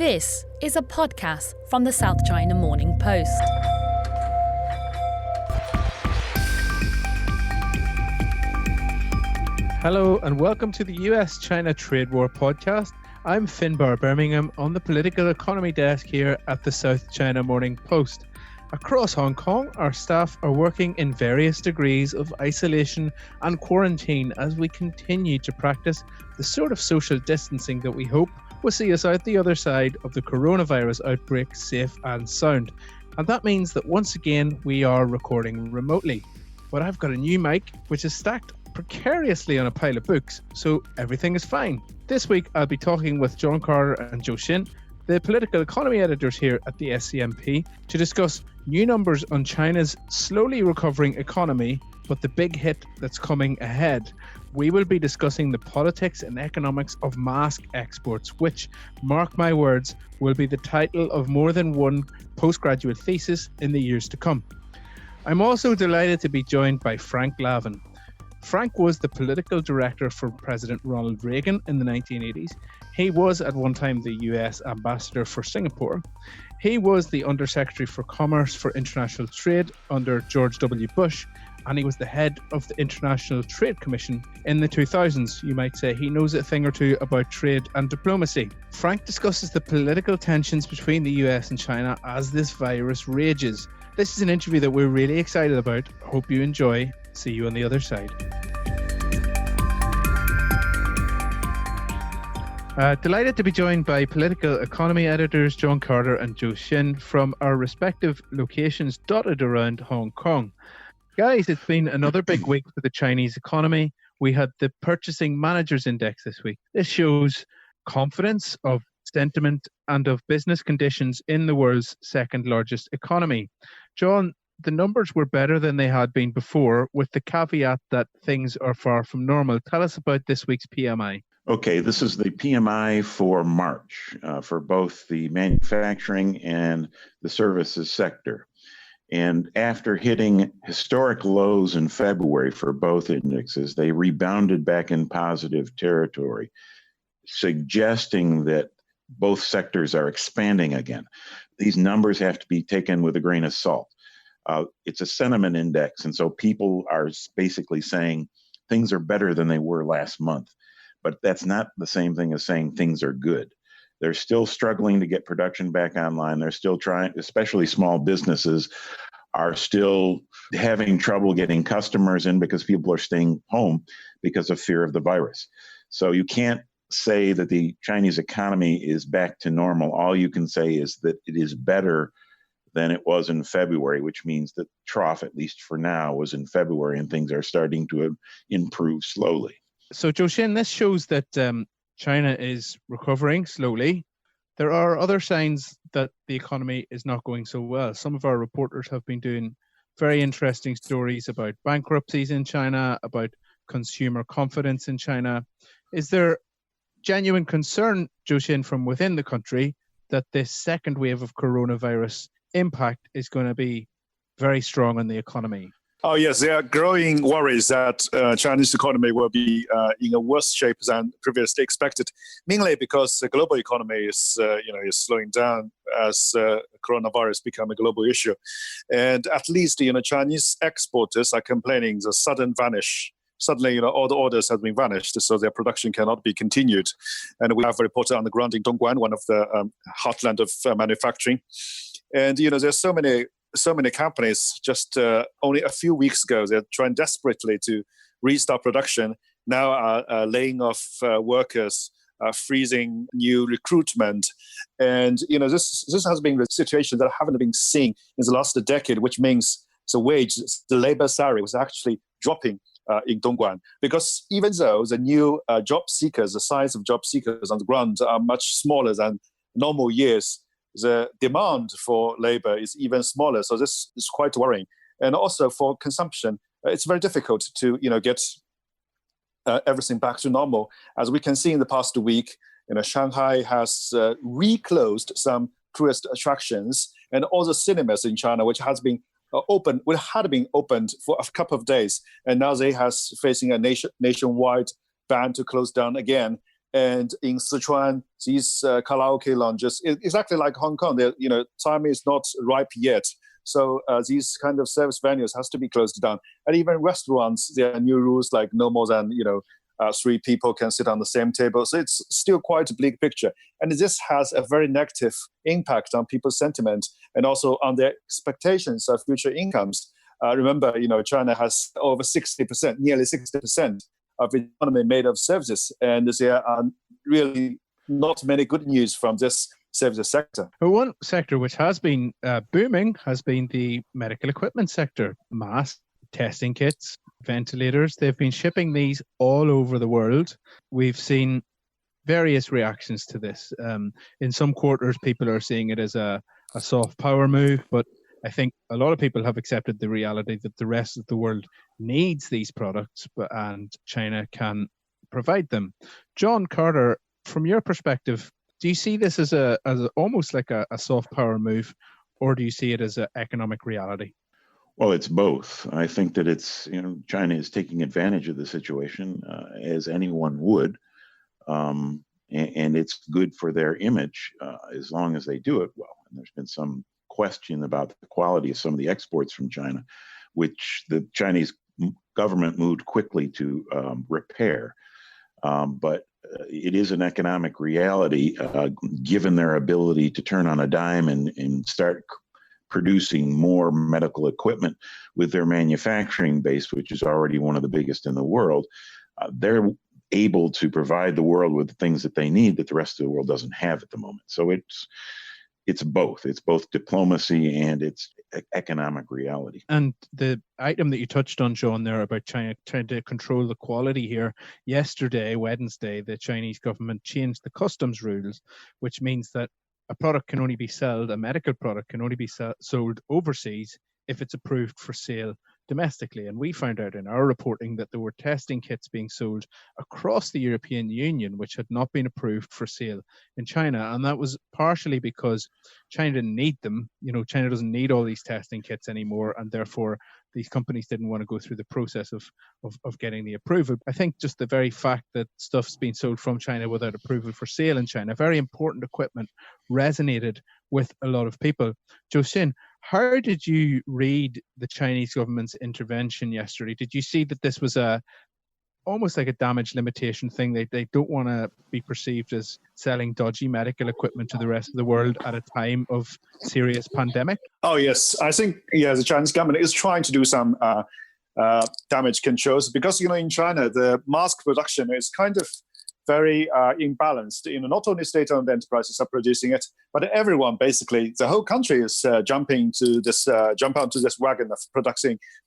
This is a podcast from the South China Morning Post. Hello and welcome to the US-China Trade War podcast. I'm Finbarr Bermingham on the political economy desk here at the South China Morning Post. Across Hong Kong, our staff are working in various degrees of isolation and quarantine as we continue to practice the sort of social distancing that we hope will see us out the other side of the coronavirus outbreak safe and sound. And that means that once again we are recording remotely. But I've got a new mic which is stacked precariously on a pile of books, so everything is fine. This week I'll be talking with John Carter and Zhou Xin, the political economy editors here at the SCMP, to discuss new numbers on China's slowly recovering economy, but the big hit that's coming ahead. We will be discussing the politics and economics of mask exports, which, mark my words, will be the title of more than one postgraduate thesis in the years to come. I'm also delighted to be joined by Frank Lavin. Frank was the political director for President Ronald Reagan in the 1980s. He was at one time the US ambassador for Singapore. He was the Undersecretary for Commerce for International Trade under George W. Bush, and he was the head of the International Trade Commission in the 2000s. You might say he knows a thing or two about trade and diplomacy. Frank discusses the political tensions between the US and China as this virus rages. This is an interview that we're really excited about. Hope you enjoy. See you on the other side. Delighted to be joined by political economy editors John Carter and Zhou Xin from our respective locations dotted around Hong Kong. Guys, it's been another big week for the Chinese economy. We had the Purchasing Managers Index this week. This shows confidence of sentiment and of business conditions in the world's second largest economy. John, the numbers were better than they had been before, with the caveat that things are far from normal. Tell us about this week's PMI. Okay, this is the PMI for March for both the manufacturing and the services sector. And after hitting historic lows in February for both indexes, they rebounded back in positive territory, suggesting that both sectors are expanding again. These numbers have to be taken with a grain of salt. It's a sentiment index, and so people are basically saying things are better than they were last month. But that's not the same thing as saying things are good. They're still struggling to get production back online. They're still trying, especially small businesses, are still having trouble getting customers in because people are staying home because of fear of the virus. So you can't say that the Chinese economy is back to normal. All you can say is that it is better than it was in February, which means that trough, at least for now, was in February and things are starting to improve slowly. So, Zhou Xin, this shows that China is recovering slowly. There are other signs that the economy is not going so well. Some of our reporters have been doing very interesting stories about bankruptcies in China, about consumer confidence in China. Is there genuine concern, Zhou Xin, from within the country that this second wave of coronavirus impact is going to be very strong on the economy? Oh, yes, there are growing worries that Chinese economy will be in a worse shape than previously expected, mainly because the global economy is slowing down as coronavirus become a global issue. And at least, Chinese exporters are complaining the sudden vanish. Suddenly, all the orders have been vanished, so their production cannot be continued. And we have a reporter on the ground in Dongguan, one of the heartland of manufacturing. And, there's so many companies just only a few weeks ago, they're trying desperately to restart production, now are laying off workers, freezing new recruitment. And, this has been the situation that haven't been seen in the last decade, which means the labor salary was actually dropping in Dongguan. Because even though the new job seekers, the size of job seekers on the ground are much smaller than normal years, the demand for labor is even smaller. So this is quite worrying. And also for consumption, it's very difficult to get everything back to normal. As we can see in the past week, Shanghai has reclosed some tourist attractions, and all the cinemas in China, which had been opened for a couple of days, and now they has facing a nationwide ban to close down again. And in Sichuan, these karaoke lounges, exactly like Hong Kong, time is not ripe yet. So these kind of service venues has to be closed down. And even restaurants, there are new rules like no more than 3 people can sit on the same table. So it's still quite a bleak picture. And this has a very negative impact on people's sentiment and also on their expectations of future incomes. Remember, China has over 60%, nearly 60% of its economy made of services. And there are really not many good news from this services sector. Well, one sector which has been booming has been the medical equipment sector. Masks, testing kits, ventilators. They've been shipping these all over the world. We've seen various reactions to this. In some quarters, people are seeing it as a soft power move, but I think a lot of people have accepted the reality that the rest of the world needs these products, and China can provide them. John Carter, from your perspective, do you see this as almost like a soft power move, or do you see it as an economic reality? Well, it's both. I think that China is taking advantage of the situation, as anyone would, and it's good for their image as long as they do it well. And there's been some question about the quality of some of the exports from China, which the Chinese government moved quickly to repair. But it is an economic reality, given their ability to turn on a dime and start producing more medical equipment with their manufacturing base, which is already one of the biggest in the world. They're able to provide the world with the things that they need that the rest of the world doesn't have at the moment. So it's both. It's both diplomacy and it's economic reality. And the item that you touched on, John, there about China trying to control the quality here. Yesterday, Wednesday, the Chinese government changed the customs rules, which means that a product can only be sold, a medical product can only be sold overseas if it's approved for sale domestically. And we found out in our reporting that there were testing kits being sold across the European Union, which had not been approved for sale in China. And that was partially because China didn't need them. China doesn't need all these testing kits anymore. And therefore, these companies didn't want to go through the process of getting the approval. I think just the very fact that stuff's being sold from China without approval for sale in China, very important equipment, resonated with a lot of people. Zhou Xin, how did you read the Chinese government's intervention yesterday? Did you see that this was almost like a damage limitation thing? They don't want to be perceived as selling dodgy medical equipment to the rest of the world at a time of serious pandemic? Oh, yes. I think, the Chinese government is trying to do some damage controls because, in China, the mask production is kind of very imbalanced. Not only state-owned enterprises are producing it, but everyone, basically, the whole country is jump onto this wagon of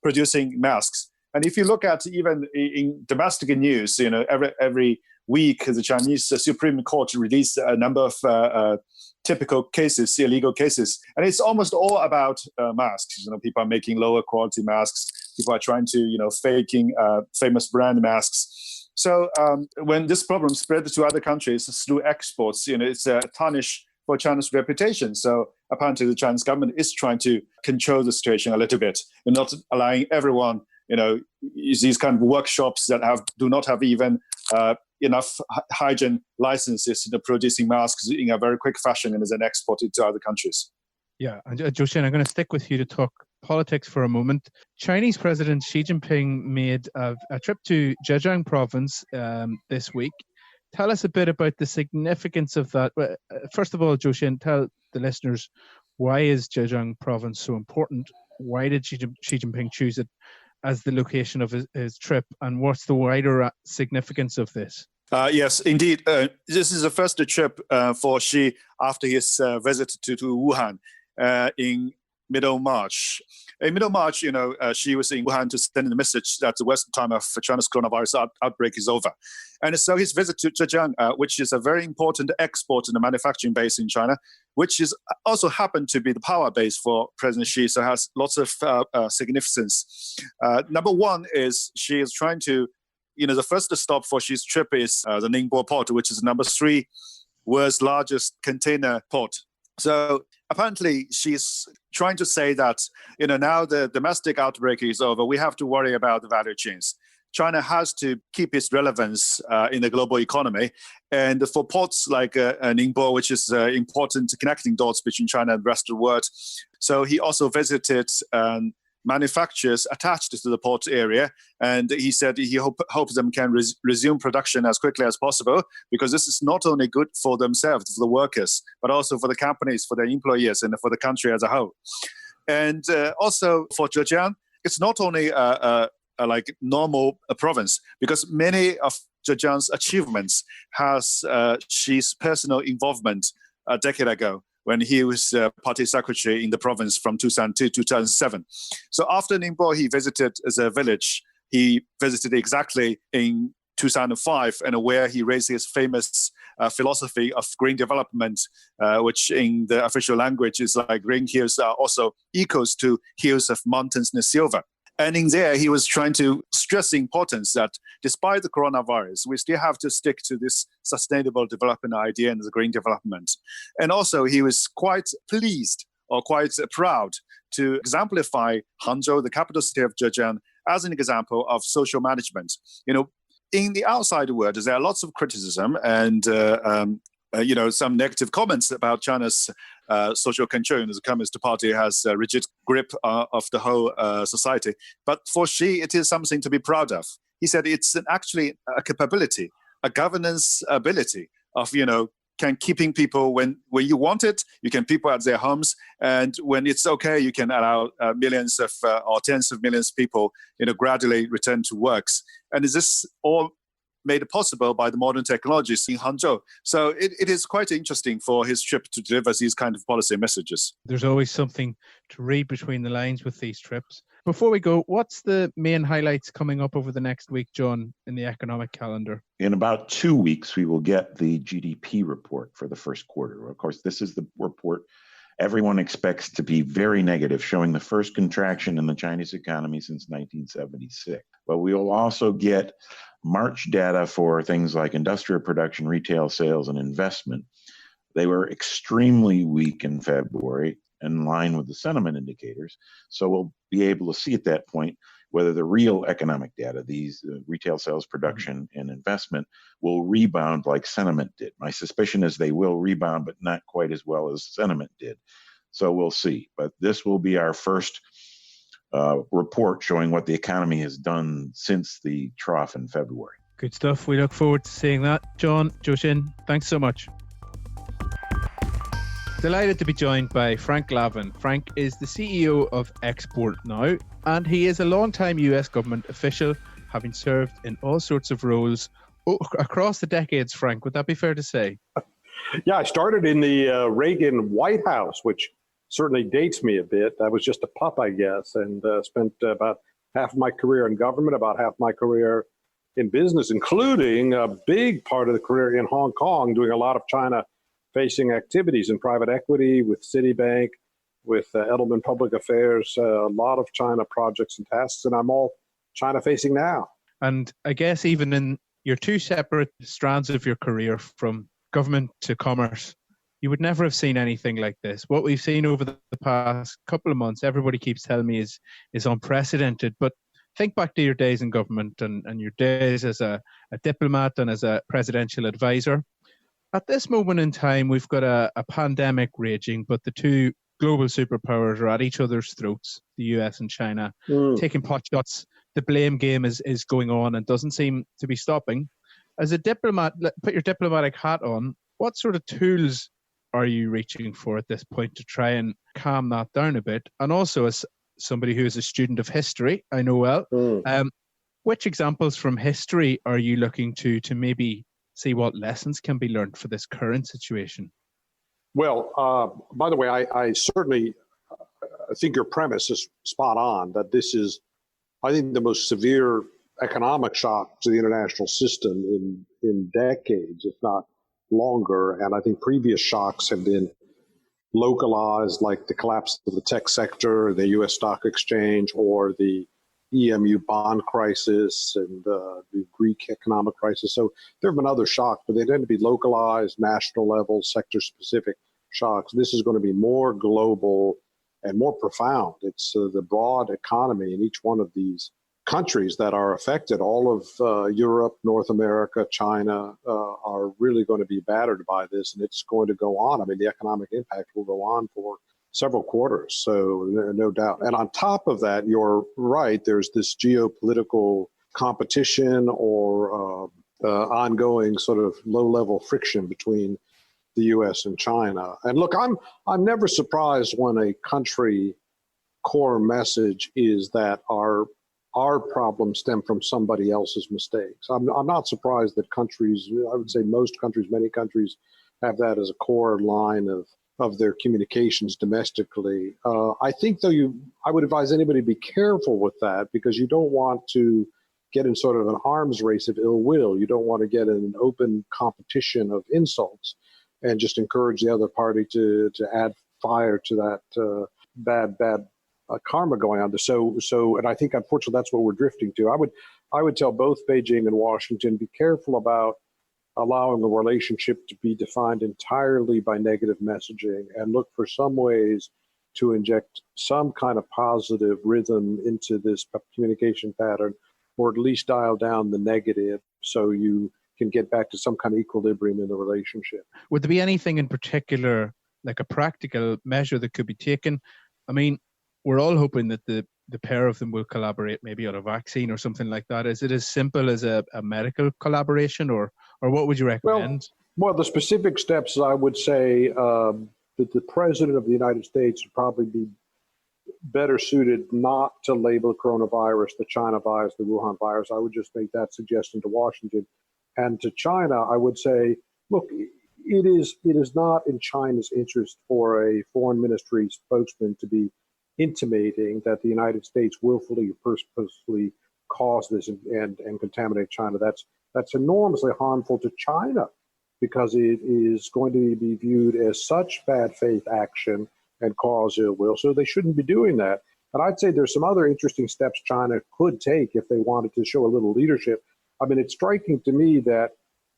producing masks. And if you look at even in domestic news, every week the Chinese Supreme Court released a number of typical cases, illegal cases, and it's almost all about masks. People are making lower quality masks. People are trying to, faking famous brand masks. So when this problem spread to other countries through exports, it's a tarnish for China's reputation. So apparently the Chinese government is trying to control the situation a little bit and not allowing everyone, these kind of workshops that do not have even enough hygiene licenses, producing masks in a very quick fashion and then exported to other countries. Yeah, and Zhou Xin, I'm going to stick with you to talk politics for a moment. Chinese President Xi Jinping made a trip to Zhejiang province this week. Tell us a bit about the significance of that. First of all, Zhou Xin, tell the listeners, why is Zhejiang province so important? Why did Xi Jinping choose it as the location of his trip? And what's the wider significance of this? Yes, indeed. This is the first trip for Xi after his visit to Wuhan in middle March. In middle March, Xi was in Wuhan to send a message that the worst time of China's coronavirus outbreak is over. And so his visit to Zhejiang, which is a very important export and manufacturing base in China, which is also happened to be the power base for President Xi, so has lots of significance. Number one is Xi is trying to, the first stop for Xi's trip is the Ningbo port, which is number 3 world's largest container port. So apparently she's trying to say that, now the domestic outbreak is over, we have to worry about the value chains. China has to keep its relevance in the global economy. And for ports like Ningbo, which is important connecting dots between China and the rest of the world. So he also visited manufacturers attached to the port area. And he said he hopes them can resume production as quickly as possible, because this is not only good for themselves, for the workers, but also for the companies, for their employees, and for the country as a whole. And also for Zhejiang, it's not only like normal province, because many of Zhejiang's achievements has Xi's personal involvement a decade ago, when he was party secretary in the province from 2002 to 2007. So after Ningbo, he visited the village. He visited exactly in 2005, and where he raised his famous philosophy of green development, which in the official language is like green hills are also equals to hills of mountains in silver. And in there, he was trying to stress the importance that despite the coronavirus, we still have to stick to this sustainable development idea and the green development. And also, he was quite pleased or quite proud to exemplify Hangzhou, the capital city of Zhejiang, as an example of social management. You know, in the outside world, there are lots of criticism and some negative comments about China's social control. The Communist Party has a rigid grip of the whole society. But for Xi, it is something to be proud of. He said it's actually a capability, a governance ability of, can keeping people when you want it, you can people at their homes, and when it's okay, you can allow millions of or tens of millions of people, gradually return to works. And is this all made possible by the modern technologies in Hangzhou? So it is quite interesting for his trip to deliver these kind of policy messages. There's always something to read between the lines with these trips. Before we go, what's the main highlights coming up over the next week, John, in the economic calendar? In about 2 weeks, we will get the GDP report for the first quarter. Of course, this is the report everyone expects to be very negative, showing the first contraction in the Chinese economy since 1976. But we will also get March data for things like industrial production, retail sales, and investment. They were extremely weak in February, in line with the sentiment indicators. So we'll be able to see at that point whether the real economic data, these retail sales, production, and investment, will rebound like sentiment did. My suspicion is they will rebound, but not quite as well as sentiment did. So we'll see. But this will be our first report showing what the economy has done since the trough in February. Good stuff. We look forward to seeing that. John, Zhou Xin, thanks so much. Delighted to be joined by Frank Lavin. Frank is the CEO of Export Now, and he is a long-time US government official, having served in all sorts of roles across the decades, Frank. Would that be fair to say? Yeah, I started in the Reagan White House, which certainly dates me a bit. I was just a pup, I guess, and spent about half of my career in government, about half my career in business, including a big part of the career in Hong Kong, doing a lot of China-facing activities in private equity with Citibank, with Edelman Public Affairs, a lot of China projects and tasks, and I'm all China-facing now. And I guess even in your two separate strands of your career, from government to commerce, you would never have seen anything like this. What we've seen over the past couple of months, everybody keeps telling me is unprecedented. But think back to your days in government and your days as a diplomat and as a presidential advisor. At this moment in time, we've got a pandemic raging, but the two global superpowers are at each other's throats, the US and China, taking pot shots. The blame game is going on and doesn't seem to be stopping. As a diplomat, put your diplomatic hat on, what sort of tools are you reaching for at this point to try and calm that down a bit? And also, as somebody who is a student of history, I know well, which examples from history are you looking to maybe see what lessons can be learned for this current situation? Well, by the way, I certainly think your premise is spot on, that this is, I think, the most severe economic shock to the international system in decades, if not longer. And I think previous shocks have been localized, like the collapse of the tech sector, the US stock exchange, or the EMU bond crisis and the Greek economic crisis. So there have been other shocks, but they tend to be localized, national level, sector-specific shocks. This is going to be more global and more profound. It's the broad economy in each one of these countries that are affected. All of Europe, North America, China are really going to be battered by this, and it's going to go on. I mean, the economic impact will go on for several quarters, so no doubt. And on top of that, you're right, there's this geopolitical competition or ongoing sort of low-level friction between the U.S. and China. And look, I'm never surprised when a country core message is that our problems stem from somebody else's mistakes. I'm not surprised that countries, I would say most countries, many countries, have that as a core line of their communications domestically. I think, though, I would advise anybody to be careful with that, because you don't want to get in sort of an arms race of ill will. You don't want to get in an open competition of insults and just encourage the other party to add fire to that bad karma going on. So, and I think unfortunately that's what we're drifting to. I would tell both Beijing and Washington, be careful about allowing the relationship to be defined entirely by negative messaging, and look for some ways to inject some kind of positive rhythm into this communication pattern, or at least dial down the negative so you can get back to some kind of equilibrium in the relationship. Would there be anything in particular, like a practical measure that could be taken? I mean, we're all hoping that the pair of them will collaborate, maybe on a vaccine or something like that. Is it as simple as a medical collaboration, or what would you recommend? Well, the specific steps, I would say that the President of the United States would probably be better suited not to label coronavirus the China virus, the Wuhan virus. I would just make that suggestion to Washington. And to China, I would say, look, it is not in China's interest for a foreign ministry spokesman to be intimating that the United States willfully or purposefully caused this and contaminate China. That's enormously harmful to China, because it is going to be viewed as such bad faith action and cause ill will. So they shouldn't be doing that. But I'd say there's some other interesting steps China could take if they wanted to show a little leadership. I mean, it's striking to me that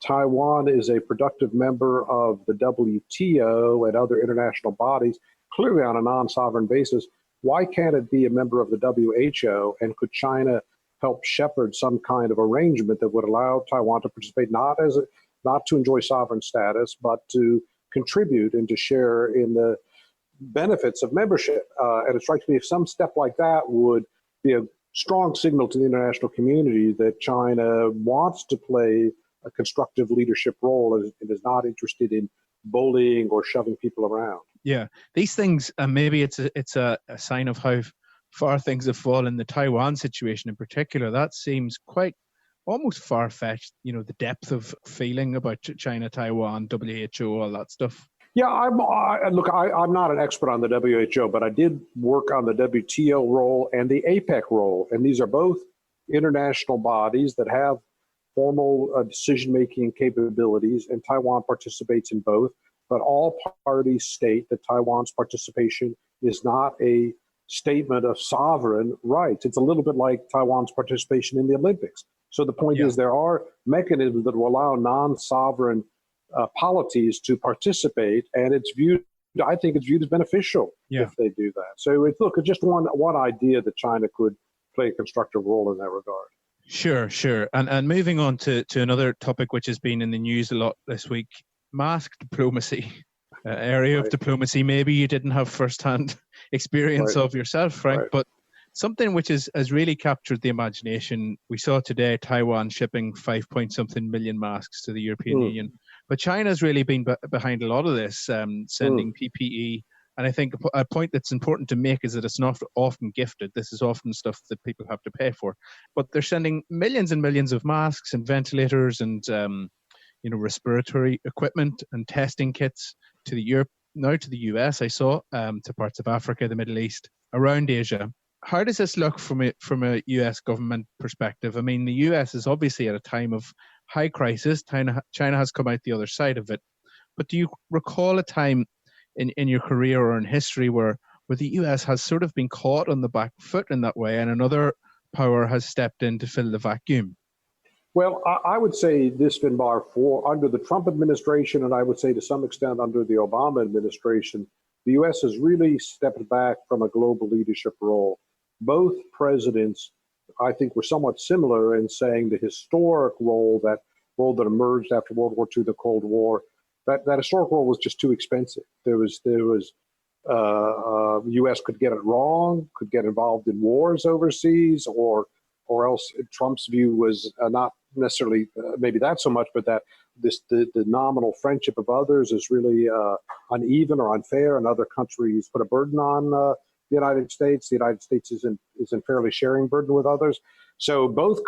Taiwan is a productive member of the WTO and other international bodies, clearly on a non-sovereign basis. Why can't it be a member of the WHO? And could China help shepherd some kind of arrangement that would allow Taiwan to participate, not to enjoy sovereign status, but to contribute and to share in the benefits of membership? And it strikes me if some step like that would be a strong signal to the international community that China wants to play a constructive leadership role and is not interested in bullying or shoving people around. Yeah, these things, maybe it's a sign of how far things have fallen. The Taiwan situation in particular, that seems quite almost far-fetched, the depth of feeling about China, Taiwan, WHO, all that stuff. Yeah, I'm not an expert on the WHO, but I did work on the WTO role and the APEC role. And these are both international bodies that have formal decision-making capabilities, and Taiwan participates in both. But all parties state that Taiwan's participation is not a statement of sovereign rights. It's a little bit like Taiwan's participation in the Olympics. So the point is there are mechanisms that will allow non-sovereign polities to participate, and I think it's viewed as beneficial if they do that. So it's just one idea that China could play a constructive role in that regard. Sure. And moving on to another topic which has been in the news a lot this week, mask diplomacy, area of diplomacy maybe you didn't have firsthand experience of yourself, Frank, but something which has really captured the imagination. We saw today Taiwan shipping 5-point-something million masks to the European Union. But China's really been behind a lot of this, sending PPE. And I think a point that's important to make is that it's not often gifted. This is often stuff that people have to pay for. But they're sending millions and millions of masks and ventilators and respiratory equipment and testing kits to Europe, now to the US, I saw, to parts of Africa, the Middle East, around Asia. How does this look from a US government perspective? I mean, the US is obviously at a time of high crisis. China has come out the other side of it. But do you recall a time in your career or in history where the US has sort of been caught on the back foot in that way and another power has stepped in to fill the vacuum? Well, I would say this, Finbarr, under the Trump administration, and I would say to some extent under the Obama administration, the U.S. has really stepped back from a global leadership role. Both presidents I think, were somewhat similar in saying the historic role that emerged after World War II, the Cold War, that historic role was just too expensive. There was U.S. could get it wrong, could get involved in wars overseas, or else Trump's view was not necessarily maybe that so much, but that the nominal friendship of others is really uneven or unfair, and other countries put a burden on the United States. The United States isn't fairly sharing burden with others. So both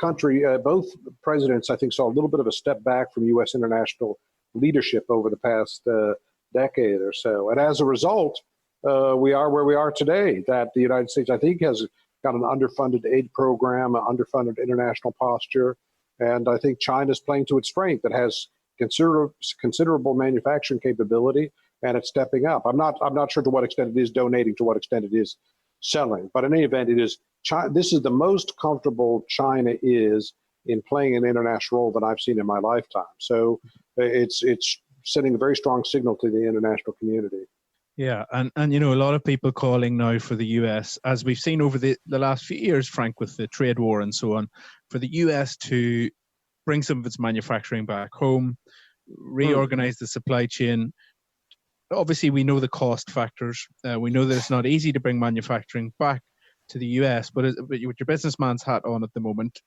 presidents, I think, saw a little bit of a step back from U.S. international leadership over the past decade or so, and as a result, we are where we are today. That the United States, I think, has got an underfunded aid program, an underfunded international posture, and I think China's playing to its strength. It has considerable manufacturing capability, and it's stepping up. I'm not sure to what extent it is donating, to what extent it is selling, but in any event, it is. This is the most comfortable China is in playing an international role that I've seen in my lifetime. So it's sending a very strong signal to the international community. Yeah, and a lot of people calling now for the US, as we've seen over the last few years, Frank, with the trade war and so on, for the US to bring some of its manufacturing back home, reorganize the supply chain. Obviously, we know the cost factors. We know that it's not easy to bring manufacturing back to the US, but with your businessman's hat on at the moment,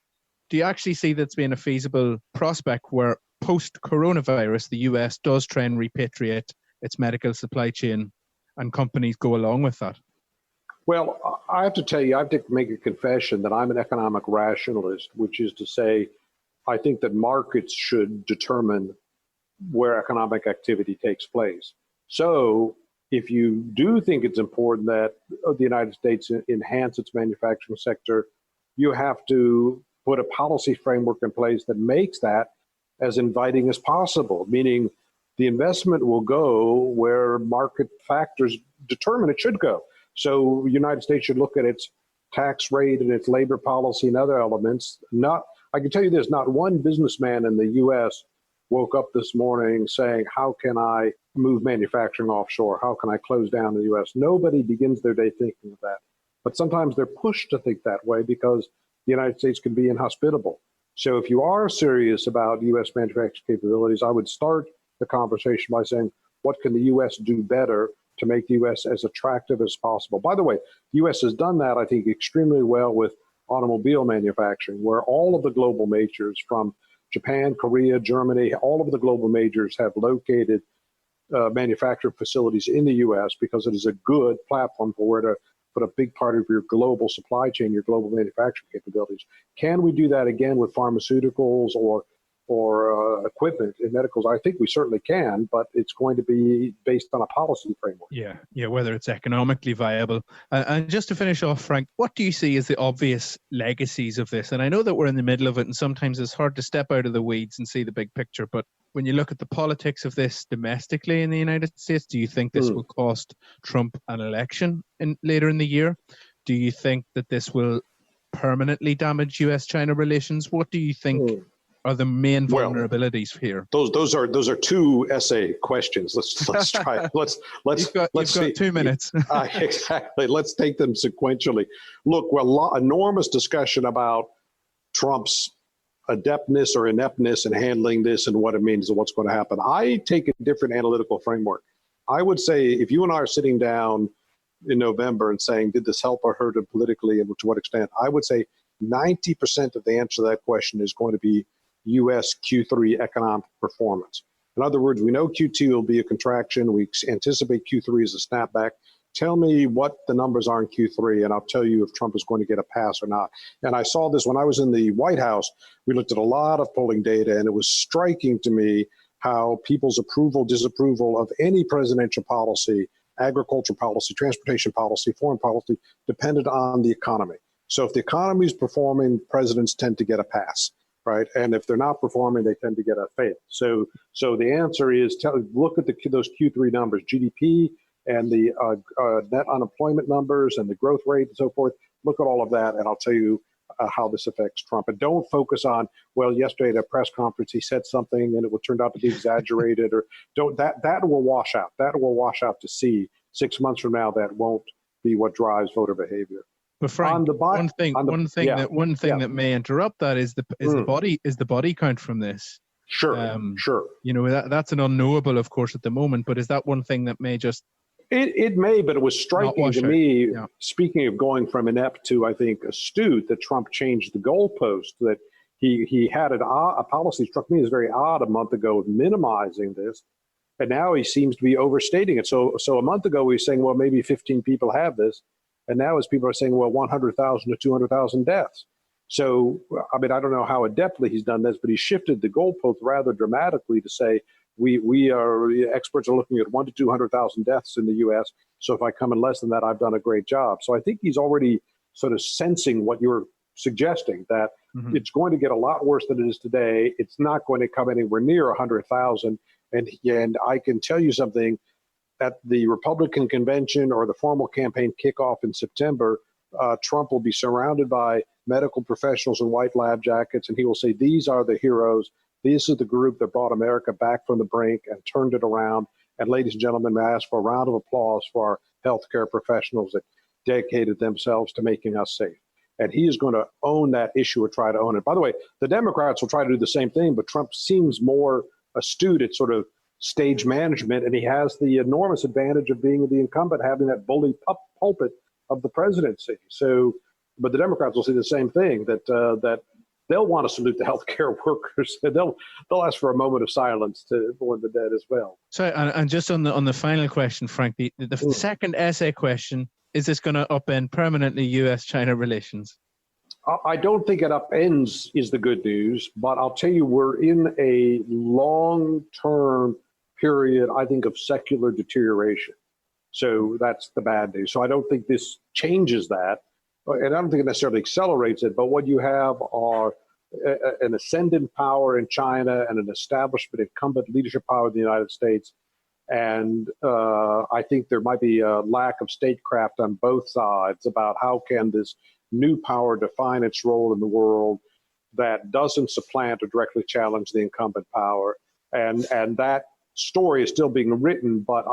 do you actually see that's being a feasible prospect where post-coronavirus, the US does try and repatriate its medical supply chain and companies go along with that? Well, I have to tell you, I have to make a confession that I'm an economic rationalist, which is to say, I think that markets should determine where economic activity takes place. So if you do think it's important that the United States enhance its manufacturing sector, you have to put a policy framework in place that makes that as inviting as possible, meaning the investment will go where market factors determine it should go. So the United States should look at its tax rate and its labor policy and other elements. I can tell you this, not one businessman in the U.S. woke up this morning saying, how can I move manufacturing offshore? How can I close down the U.S.? Nobody begins their day thinking of that. But sometimes they're pushed to think that way because the United States can be inhospitable. So if you are serious about U.S. manufacturing capabilities, I would start the conversation by saying, what can the U.S. do better to make the U.S. as attractive as possible? By the way, the U.S. has done that, I think, extremely well with automobile manufacturing, where all of the global majors from Japan, Korea, Germany, all of the global majors have located manufacturing facilities in the U.S. because it is a good platform for where to put a big part of your global supply chain, your global manufacturing capabilities. Can we do that again with pharmaceuticals or equipment in medicals? I think we certainly can, but it's going to be based on a policy framework. Yeah, whether it's economically viable. And just to finish off, Frank, what do you see as the obvious legacies of this? And I know that we're in the middle of it, and sometimes it's hard to step out of the weeds and see the big picture, but when you look at the politics of this domestically in the United States, do you think this will cost Trump an election later in the year? Do you think that this will permanently damage U.S.-China relations? What do you think are the main vulnerabilities here? Those are two essay questions. Let's try. Let's you've got 2 minutes. Exactly. Let's take them sequentially. Look, enormous discussion about Trump's adeptness or ineptness in handling this and what it means and what's going to happen. I take a different analytical framework. I would say if you and I are sitting down in November and saying, did this help or hurt him politically and to what extent? I would say 90% of the answer to that question is going to be U.S. Q3 economic performance. In other words, we know Q2 will be a contraction. We anticipate Q3 as a snapback. Tell me what the numbers are in Q3, and I'll tell you if Trump is going to get a pass or not. And I saw this when I was in the White House. We looked at a lot of polling data, and it was striking to me how people's approval, disapproval of any presidential policy, agriculture policy, transportation policy, foreign policy, depended on the economy. So if the economy is performing, presidents tend to get a pass, right? And if they're not performing, they tend to get a fail. So the answer is look at those Q3 numbers, GDP, and the net unemployment numbers and the growth rate and so forth. Look at all of that, and I'll tell you how this affects Trump. And don't focus on, well, yesterday at a press conference he said something and it turned out to be exaggerated, or that will wash out. That will wash out to sea 6 months from now. That won't be what drives voter behavior. But Frank, one thing that may interrupt that is the body count from this. Sure. You know, that's an unknowable, of course, at the moment. But is that one thing that may just It may, but it was striking to me, speaking of going from inept to, I think, astute, that Trump changed the goalpost, that he had a policy struck me as very odd a month ago of minimizing this. And now he seems to be overstating it. So a month ago, we were saying, well, maybe 15 people have this. And now as people are saying, well, 100,000 to 200,000 deaths. So, I mean, I don't know how adeptly he's done this, but he shifted the goalpost rather dramatically to say, experts are looking at 100,000 to 200,000 deaths in the U.S. So if I come in less than that, I've done a great job. So I think he's already sort of sensing what you're suggesting, that it's going to get a lot worse than it is today. It's not going to come anywhere near 100,000. And I can tell you something, at the Republican convention or the formal campaign kickoff in September, Trump will be surrounded by medical professionals in white lab jackets, and he will say, these are the heroes. This is the group that brought America back from the brink and turned it around. And ladies and gentlemen, may I ask for a round of applause for our healthcare professionals that dedicated themselves to making us safe. And he is going to own that issue or try to own it. By the way, the Democrats will try to do the same thing, but Trump seems more astute at sort of stage management, and he has the enormous advantage of being the incumbent, having that bully pulpit of the presidency. So, but the Democrats will say the same thing, that they'll want to salute the healthcare workers. They'll ask for a moment of silence for the dead as well. So, and just on the final question, Frank, the second essay question: is this going to upend permanently U.S.-China relations? I don't think it upends is the good news, but I'll tell you, we're in a long-term period, I think, of secular deterioration. So that's the bad news. So I don't think this changes that, and I don't think it necessarily accelerates it, but what you have are an ascendant power in China and an establishment incumbent leadership power in the United States. And I think there might be a lack of statecraft on both sides about how can this new power define its role in the world that doesn't supplant or directly challenge the incumbent power. And that story is still being written, but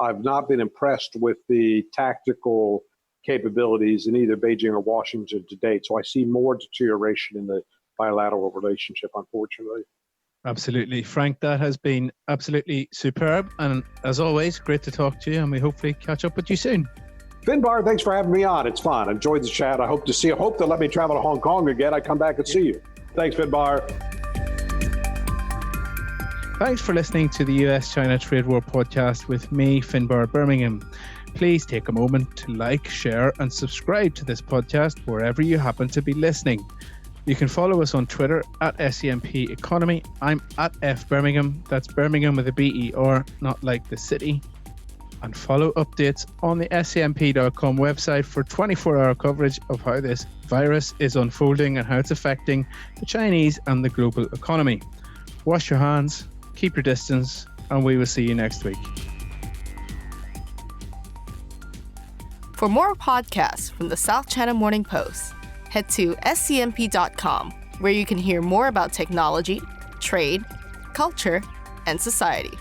I've not been impressed with the tactical capabilities in either Beijing or Washington to date. So I see more deterioration in the bilateral relationship, unfortunately. Absolutely. Frank, that has been absolutely superb. And as always, great to talk to you, and we hopefully catch up with you soon. Finbarr, thanks for having me on. It's fun. Enjoyed the chat. I hope they'll let me travel to Hong Kong again. I come back and see you. Thanks, Finbarr. Thanks for listening to the US-China Trade War podcast with me, Finbarr Bermingham. Please take a moment to like, share, and subscribe to this podcast wherever you happen to be listening. You can follow us on Twitter at SEMP Economy. I'm at F Birmingham. That's Birmingham with a B-E-R, not like the city. And follow updates on the SEMP.com website for 24-hour coverage of how this virus is unfolding and how it's affecting the Chinese and the global economy. Wash your hands, keep your distance, and we will see you next week. For more podcasts from the South China Morning Post, head to scmp.com, where you can hear more about technology, trade, culture, and society.